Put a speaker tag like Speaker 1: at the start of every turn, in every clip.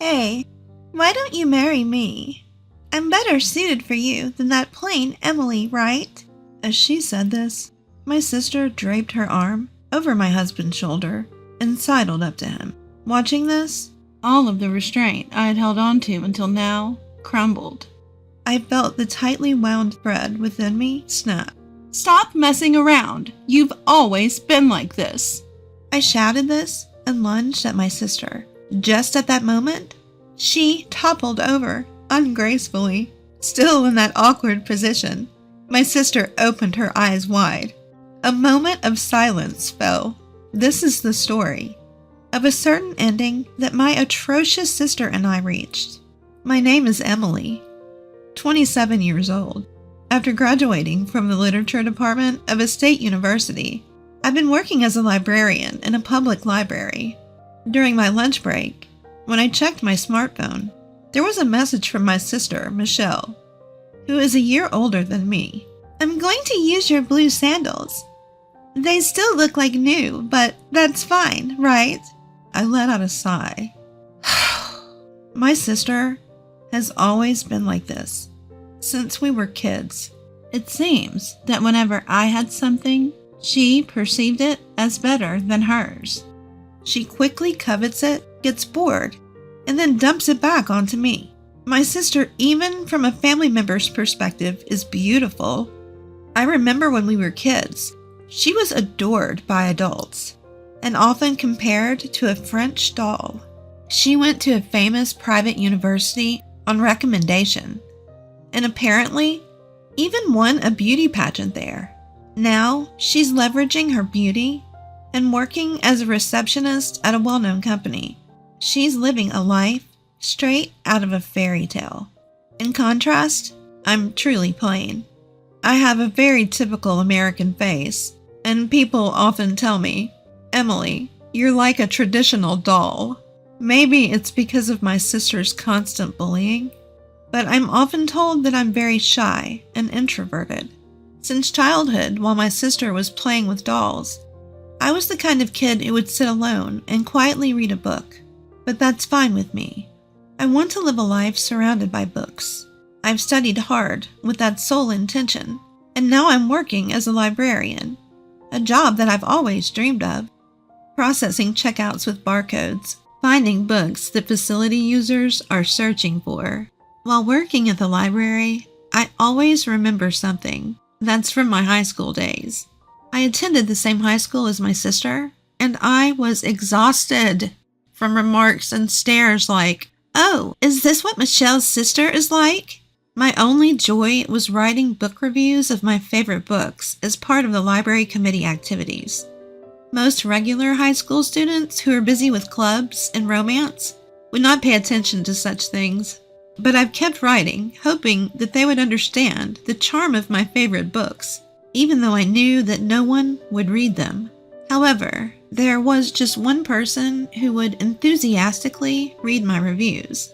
Speaker 1: Hey, why don't you marry me? I'm better suited for you than that plain Emily, right? As she said this, my sister draped her arm over my husband's shoulder and sidled up to him. Watching this, all of the restraint I had held on to until now crumbled. I felt the tightly wound thread within me snap.
Speaker 2: Stop messing around. You've always been like this.
Speaker 1: I shouted this and lunged at my sister. Just at that moment, she toppled over ungracefully, still in that awkward position. My sister opened her eyes wide. A moment of silence fell. This is the story of a certain ending that my atrocious sister and I reached. My name is Emily, 27 years old. After graduating from the literature department of a state university, I've been working as a librarian in a public library. During my lunch break, when I checked my smartphone, there was a message from my sister, Michelle, who is a year older than me. I'm going to use your blue sandals. They still look like new, but that's fine, right? I let out a sigh. My sister has always been like this since we were kids.
Speaker 2: It seems that whenever I had something, she perceived it as better than hers.
Speaker 1: She quickly covets it, gets bored, and then dumps it back onto me. My sister, even from a family member's perspective, is beautiful. I remember when we were kids, she was adored by adults and often compared to a French doll. She went to a famous private university on recommendation, and apparently even won a beauty pageant there. Now she's leveraging her beauty and working as a receptionist at a well-known company. She's living a life straight out of a fairy tale. In contrast, I'm truly plain. I have a very typical American face, and people often tell me, Emily, you're like a traditional doll. Maybe it's because of my sister's constant bullying, but I'm often told that I'm very shy and introverted. Since childhood, while my sister was playing with dolls, I was the kind of kid who would sit alone and quietly read a book, but that's fine with me. I want to live a life surrounded by books. I've studied hard with that sole intention, and now I'm working as a librarian, a job that I've always dreamed of, processing checkouts with barcodes, finding books that facility users are searching for. While working at the library, I always remember something that's from my high school days. I attended the same high school as my sister, and I was exhausted from remarks and stares like, "Oh, is this what Michelle's sister is like?" My only joy was writing book reviews of my favorite books as part of the library committee activities. Most regular high school students who are busy with clubs and romance would not pay attention to such things, but I've kept writing, hoping that they would understand the charm of my favorite books, even though I knew that no one would read them. However, there was just one person who would enthusiastically read my reviews.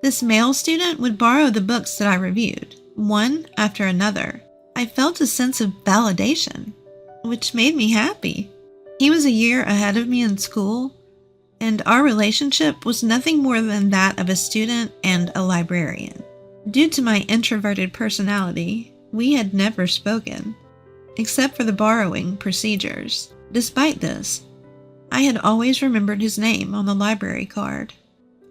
Speaker 1: This male student would borrow the books that I reviewed, one after another. I felt a sense of validation, which made me happy. He was a year ahead of me in school, and our relationship was nothing more than that of a student and a librarian. Due to my introverted personality, we had never spoken, except for the borrowing procedures. Despite this, I had always remembered his name on the library card.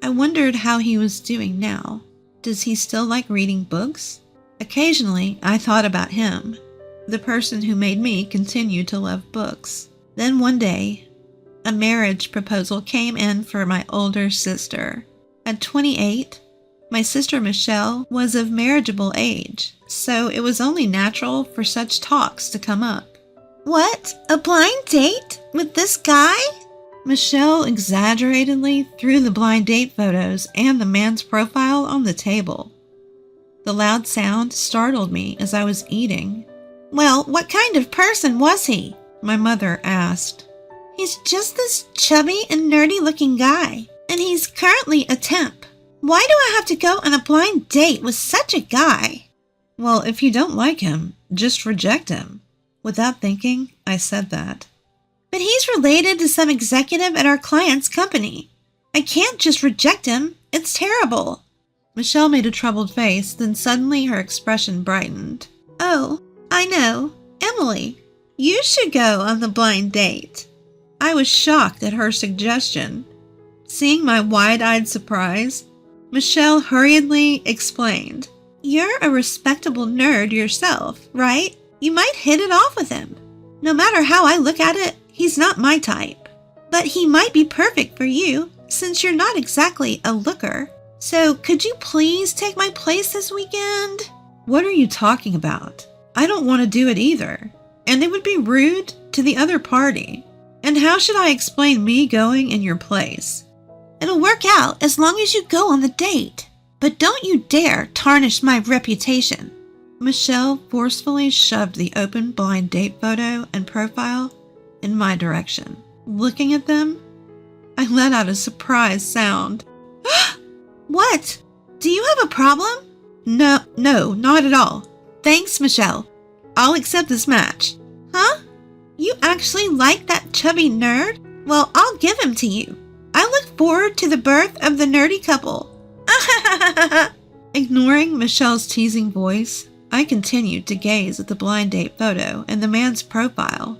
Speaker 1: I wondered how he was doing now. Does he still like reading books? Occasionally, I thought about him, the person who made me continue to love books. Then one day, a marriage proposal came in for my older sister. At 28, my sister Michelle was of marriageable age, so it was only natural for such talks to come up. "What? A blind date with this guy?" Michelle exaggeratedly threw the blind date photos and the man's profile on the table. The loud sound startled me as I was eating. "Well, what kind of person was he?" my mother asked. "He's just this chubby and nerdy-looking guy, and he's currently a temp. Why do I have to go on a blind date with such a guy?" "Well, if you don't like him, just reject him." Without thinking, I said that. "But he's related to some executive at our client's company. I can't just reject him. It's terrible. Michelle made a troubled face, then suddenly her expression brightened. Oh, I know. Emily, you should go on the blind date. I was shocked at her suggestion. Seeing my wide-eyed surprise, Michelle hurriedly explained. You're a respectable nerd yourself, right? You might hit it off with him. No matter how I look at it, he's not my type. But he might be perfect for you, since you're not exactly a looker. So could you please take my place this weekend? What are you talking about? I don't want to do it either. And it would be rude to the other party. And how should I explain me going in your place? It'll work out as long as you go on the date. But don't you dare tarnish my reputation. Michelle forcefully shoved the open blind date photo and profile in my direction. Looking at them, I let out a surprised sound. What? Do you have a problem? No, not at all. Thanks, Michelle. I'll accept this match. Huh? You actually like that chubby nerd? Well, I'll give him to you. I look forward to the birth of the nerdy couple. Ignoring Michelle's teasing voice, I continued to gaze at the blind date photo and the man's profile.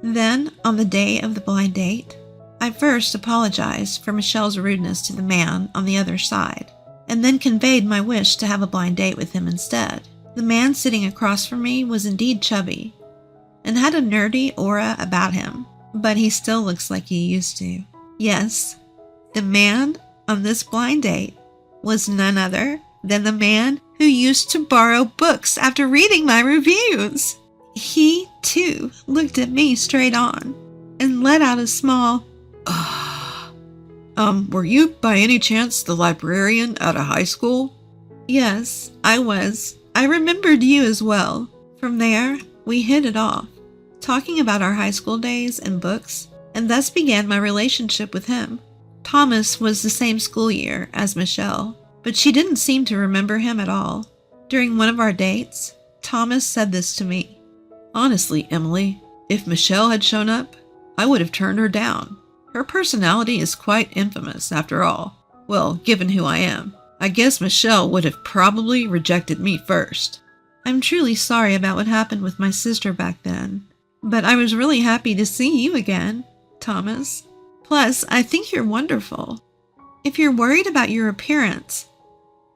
Speaker 1: Then, on the day of the blind date, I first apologized for Michelle's rudeness to the man on the other side, and then conveyed my wish to have a blind date with him instead. The man sitting across from me was indeed chubby, and had a nerdy aura about him, but he still looks like he used to. Yes, the man on this blind date was none other than the man who used to borrow books after reading my reviews. He, too, looked at me straight on and let out a small, were you by any chance the librarian at a high school? Yes, I was. I remembered you as well. From there, we hit it off, talking about our high school days and books, and thus began my relationship with him. Thomas was the same school year as Michelle, but she didn't seem to remember him at all. During one of our dates, Thomas said this to me. Honestly, Emily, if Michelle had shown up, I would have turned her down. Her personality is quite infamous, after all. Well, given who I am, I guess Michelle would have probably rejected me first. I'm truly sorry about what happened with my sister back then, but I was really happy to see you again, Thomas. Plus, I think you're wonderful. If you're worried about your appearance,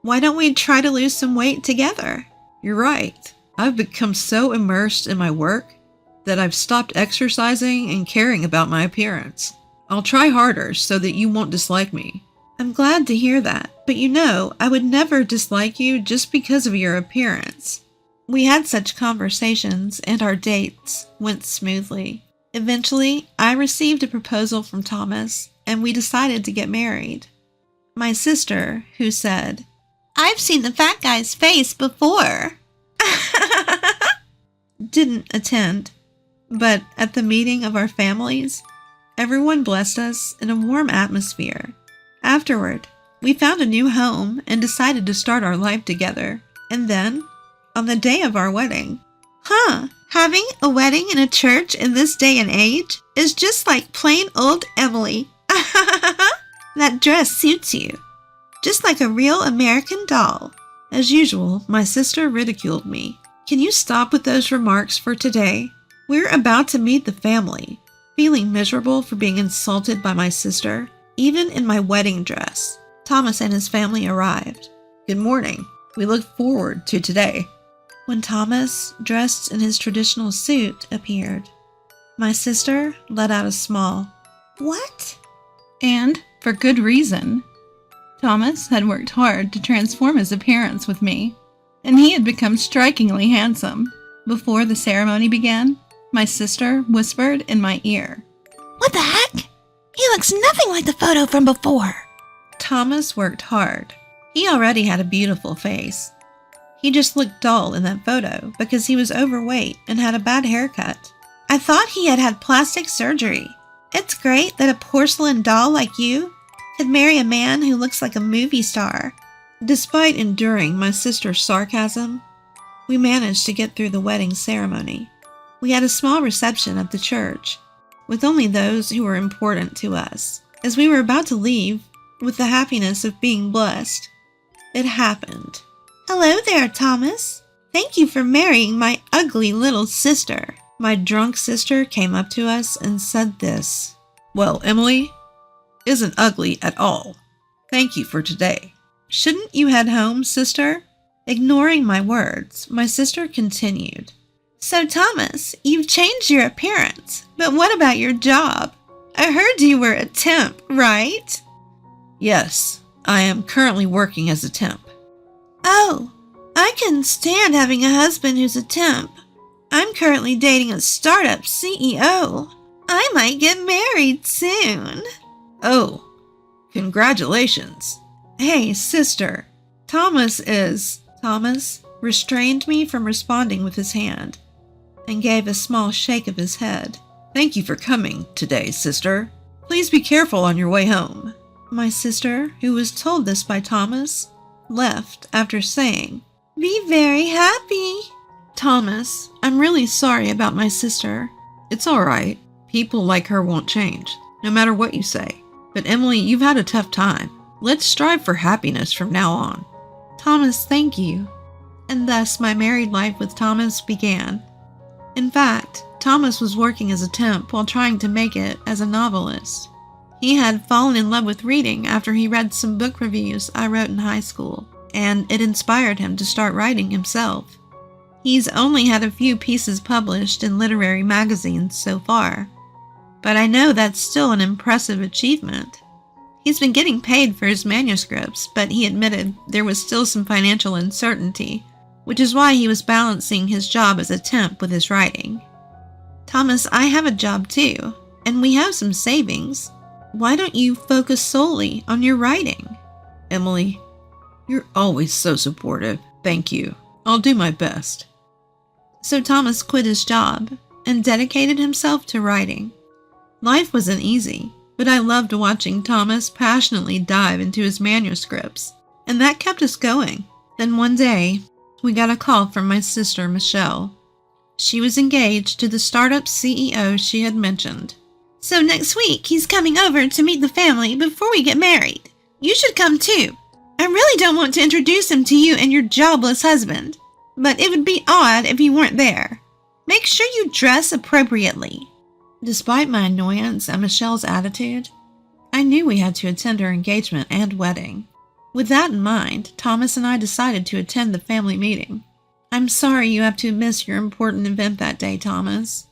Speaker 1: why don't we try to lose some weight together? You're right. I've become so immersed in my work that I've stopped exercising and caring about my appearance. I'll try harder so that you won't dislike me. I'm glad to hear that, but you know, I would never dislike you just because of your appearance. We had such conversations and our dates went smoothly. Eventually, I received a proposal from Thomas and we decided to get married. My sister, who said, I've seen the fat guy's face before, didn't attend, but at the meeting of our families, everyone blessed us in a warm atmosphere. Afterward, we found a new home and decided to start our life together. And then, on the day of our wedding, having a wedding in a church in this day and age is just like plain old Emily. That dress suits you, just like a real American doll. As usual, my sister ridiculed me. Can you stop with those remarks for today? We're about to meet the family. Feeling miserable for being insulted by my sister, even in my wedding dress, Thomas and his family arrived. Good morning. We look forward to today. When Thomas, dressed in his traditional suit, appeared, my sister let out a small, "What?"
Speaker 2: And for good reason. Thomas had worked hard to transform his appearance with me, and he had become strikingly handsome. Before the ceremony began, my sister whispered in my ear,
Speaker 3: "What the heck? He looks nothing like the photo from before."
Speaker 1: Thomas worked hard. He already had a beautiful face. He just looked dull in that photo because he was overweight and had a bad haircut. I thought he had had plastic surgery. It's great that a porcelain doll like you could marry a man who looks like a movie star. Despite enduring my sister's sarcasm, we managed to get through the wedding ceremony. We had a small reception at the church, with only those who were important to us. As we were about to leave, with the happiness of being blessed. It happened.
Speaker 3: Hello there, Thomas. Thank you for marrying my ugly little sister.
Speaker 1: My drunk sister came up to us and said this.
Speaker 4: Well, Emily isn't ugly at all. Thank you for today.
Speaker 1: Shouldn't you head home, sister? Ignoring my words, my sister continued.
Speaker 3: So, Thomas, you've changed your appearance, but what about your job? I heard you were a temp, right?
Speaker 4: Yes, I am currently working as a temp.
Speaker 3: Oh, I couldn't stand having a husband who's a temp. I'm currently dating a startup CEO. I might get married soon.
Speaker 4: Oh, congratulations.
Speaker 1: Hey, sister. Thomas restrained me from responding with his hand and gave a small shake of his head.
Speaker 4: Thank you for coming today, sister. Please be careful on your way home.
Speaker 1: My sister, who was told this by Thomas, left after saying,
Speaker 3: Be very happy.
Speaker 1: Thomas, I'm really sorry about my sister.
Speaker 4: It's all right. People like her won't change, no matter what you say. But Emily, you've had a tough time. Let's strive for happiness from now on.
Speaker 1: Thomas, thank you. And thus my married life with Thomas began. In fact, Thomas was working as a temp while trying to make it as a novelist. He had fallen in love with reading after he read some book reviews I wrote in high school, and it inspired him to start writing himself. He's only had a few pieces published in literary magazines so far, but I know that's still an impressive achievement. He's been getting paid for his manuscripts, but he admitted there was still some financial uncertainty, which is why he was balancing his job as a temp with his writing. Thomas, I have a job too, and we have some savings. Why don't you focus solely on your writing?
Speaker 4: Emily, you're always so supportive. Thank you. I'll do my best.
Speaker 1: So Thomas quit his job and dedicated himself to writing. Life wasn't easy, but I loved watching Thomas passionately dive into his manuscripts, and that kept us going. Then one day, we got a call from my sister, Michelle. She was engaged to the startup CEO she had mentioned.
Speaker 3: So next week, he's coming over to meet the family before we get married. You should come too. I really don't want to introduce him to you and your jobless husband, but it would be odd if you weren't there. Make sure you dress appropriately.
Speaker 1: Despite my annoyance at Michelle's attitude, I knew we had to attend her engagement and wedding. With that in mind, Thomas and I decided to attend the family meeting. I'm sorry you have to miss your important event that day, Thomas.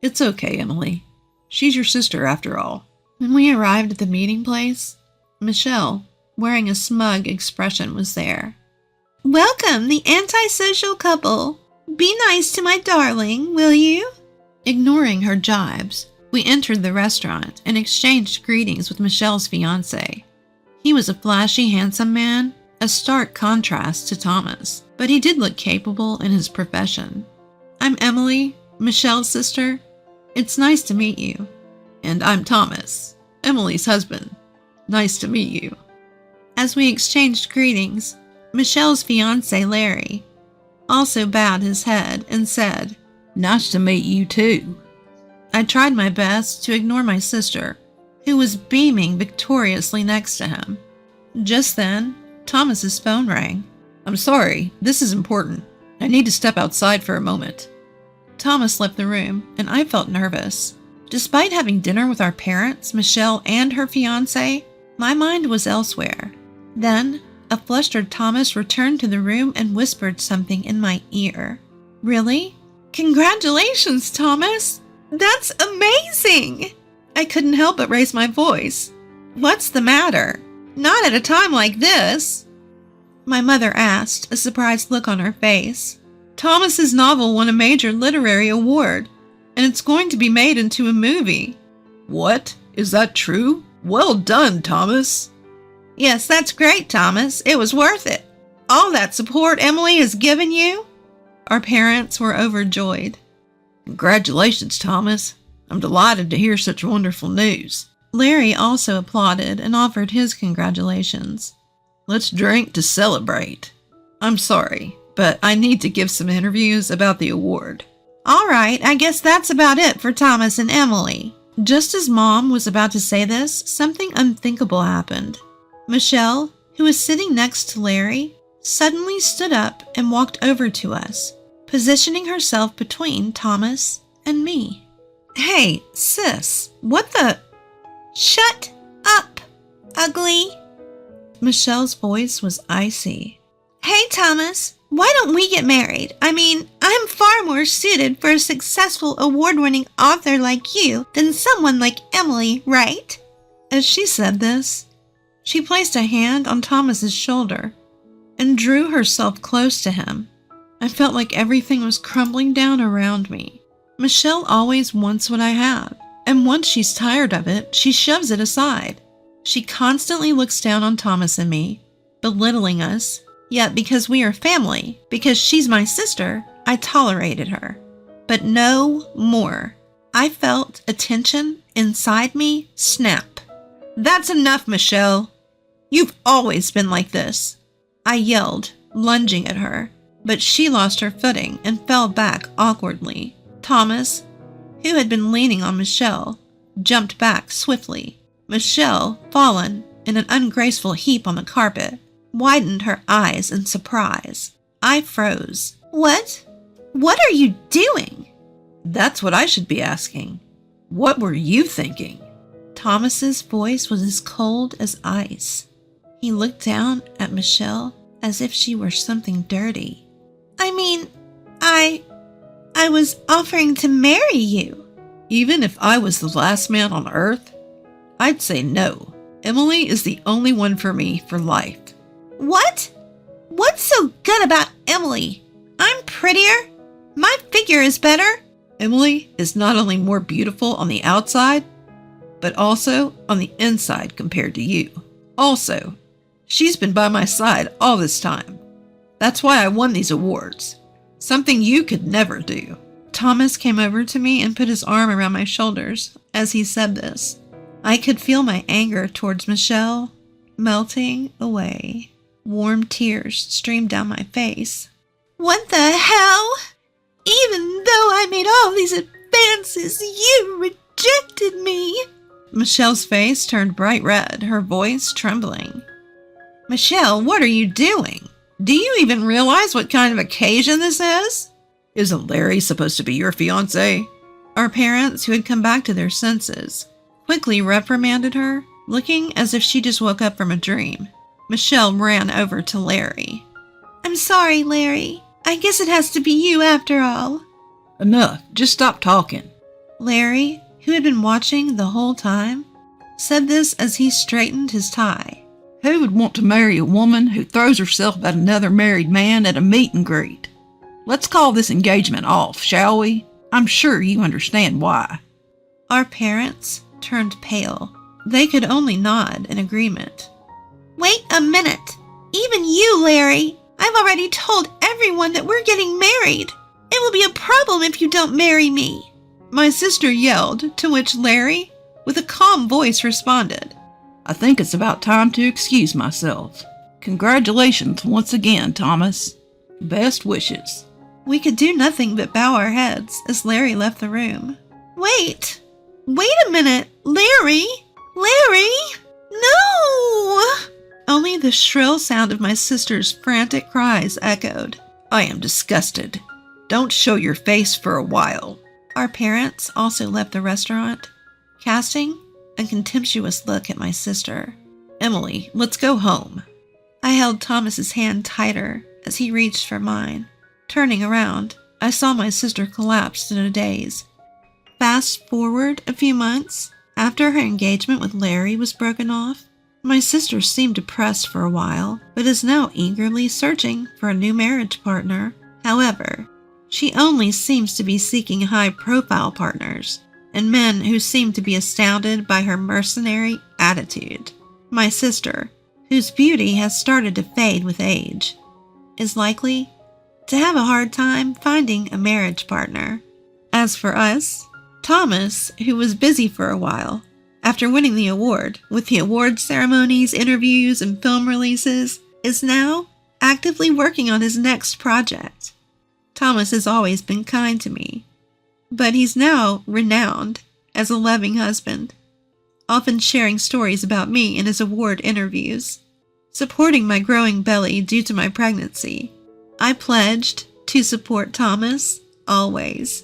Speaker 4: It's okay, Emily. She's your sister after all.
Speaker 1: When we arrived at the meeting place, Michelle, wearing a smug expression, was there.
Speaker 3: Welcome, the antisocial couple. Be nice to my darling, will you?
Speaker 1: Ignoring her jibes, we entered the restaurant and exchanged greetings with Michelle's fiancé. He was a flashy, handsome man, a stark contrast to Thomas, but he did look capable in his profession. I'm Emily, Michelle's sister. It's nice to meet you.
Speaker 4: And I'm Thomas, Emily's husband. Nice to meet you.
Speaker 1: As we exchanged greetings, Michelle's fiancé, Larry, also bowed his head and said,
Speaker 4: Nice to meet you too.
Speaker 1: I tried my best to ignore my sister, who was beaming victoriously next to him. Just then, Thomas's phone rang.
Speaker 4: I'm sorry, this is important. I need to step outside for a moment.
Speaker 1: Thomas left the room, and I felt nervous. Despite having dinner with our parents, Michelle, and her fiancé, my mind was elsewhere. Then, a flustered Thomas returned to the room and whispered something in my ear. Really? Congratulations, Thomas! That's amazing! I couldn't help but raise my voice. What's the matter? Not at a time like this! My mother asked, a surprised look on her face. Thomas's novel won a major literary award, and it's going to be made into a movie.
Speaker 4: What? Is that true? Well done, Thomas.
Speaker 1: Yes, that's great, Thomas. It was worth it. All that support Emily has given you? Our parents were overjoyed.
Speaker 4: Congratulations, Thomas. I'm delighted to hear such wonderful news.
Speaker 1: Larry also applauded and offered his congratulations.
Speaker 4: Let's drink to celebrate. I'm sorry, but I need to give some interviews about the award.
Speaker 1: All right, I guess that's about it for Thomas and Emily. Just as Mom was about to say this, something unthinkable happened. Michelle, who was sitting next to Larry, suddenly stood up and walked over to us, positioning herself between Thomas and me. "Hey, sis, what the—"
Speaker 3: Shut up, ugly.
Speaker 1: Michelle's voice was icy.
Speaker 3: Hey, Thomas, why don't we get married? I mean, I'm far more suited for a successful award-winning author like you than someone like Emily, right?
Speaker 1: As she said this, she placed a hand on Thomas's shoulder and drew herself close to him. I felt like everything was crumbling down around me. Michelle always wants what I have, and once she's tired of it, she shoves it aside. She constantly looks down on Thomas and me, belittling us, yet because we are family, because she's my sister, I tolerated her. But no more. I felt a tension inside me snap. "That's enough, Michelle. You've always been like this," I yelled, lunging at her, but she lost her footing and fell back awkwardly. Thomas, who had been leaning on Michelle, jumped back swiftly. Michelle, fallen in an ungraceful heap on the carpet, widened her eyes in surprise. I froze.
Speaker 3: What? What are you doing?
Speaker 4: That's what I should be asking. What were you thinking?
Speaker 1: Thomas's voice was as cold as ice. He looked down at Michelle as if she were something dirty.
Speaker 3: I mean, I was offering to marry you.
Speaker 4: Even if I was the last man on earth, I'd say no. Emily is the only one for me for life.
Speaker 3: What? What's so good about Emily? I'm prettier. My figure is better.
Speaker 4: Emily is not only more beautiful on the outside, but also on the inside compared to you. Also, she's been by my side all this time. That's why I won these awards. Something you could never do.
Speaker 1: Thomas came over to me and put his arm around my shoulders as he said this. I could feel my anger towards Michelle melting away. Warm tears streamed down my face.
Speaker 3: What the hell? Even though I made all these advances, you rejected me.
Speaker 1: Michelle's face turned bright red, her voice trembling. Michelle, what are you doing? Do you even realize what kind of occasion this is?
Speaker 4: Isn't Larry supposed to be your fiancé?
Speaker 1: Our parents, who had come back to their senses, quickly reprimanded her, looking as if she just woke up from a dream. Michelle ran over to Larry.
Speaker 3: I'm sorry, Larry. I guess it has to be you after all.
Speaker 4: Enough. Just stop talking.
Speaker 1: Larry, who had been watching the whole time, said this as he straightened his tie.
Speaker 5: Who would want to marry a woman who throws herself at another married man at a meet and greet? Let's call this engagement off, shall we? I'm sure you understand why.
Speaker 1: Our parents turned pale. They could only nod in agreement.
Speaker 3: Wait a minute. Even you, Larry. I've already told everyone that we're getting married. It will be a problem if you don't marry me.
Speaker 1: My sister yelled, to which Larry, with a calm voice, responded.
Speaker 5: I think it's about time to excuse myself. Congratulations once again, Thomas. Best wishes.
Speaker 1: We could do nothing but bow our heads as Larry left the room.
Speaker 3: Wait a minute. Larry? No!
Speaker 1: Only the shrill sound of my sister's frantic cries echoed.
Speaker 4: I am disgusted. Don't show your face for a while.
Speaker 1: Our parents also left the restaurant, casting a contemptuous look at my sister.
Speaker 4: Emily, let's go home.
Speaker 1: I held Thomas's hand tighter as he reached for mine. Turning around, I saw my sister collapsed in a daze. Fast forward a few months, after her engagement with Larry was broken off, my sister seemed depressed for a while, but is now eagerly searching for a new marriage partner. However, she only seems to be seeking high-profile partners and men who seem to be astounded by her mercenary attitude. My sister, whose beauty has started to fade with age, is likely to have a hard time finding a marriage partner. As for us, Thomas, who was busy for a while, after winning the award, with the award ceremonies, interviews, and film releases, is now actively working on his next project. Thomas has always been kind to me, but he's now renowned as a loving husband, often sharing stories about me in his award interviews. Supporting my growing belly due to my pregnancy, I pledged to support Thomas always.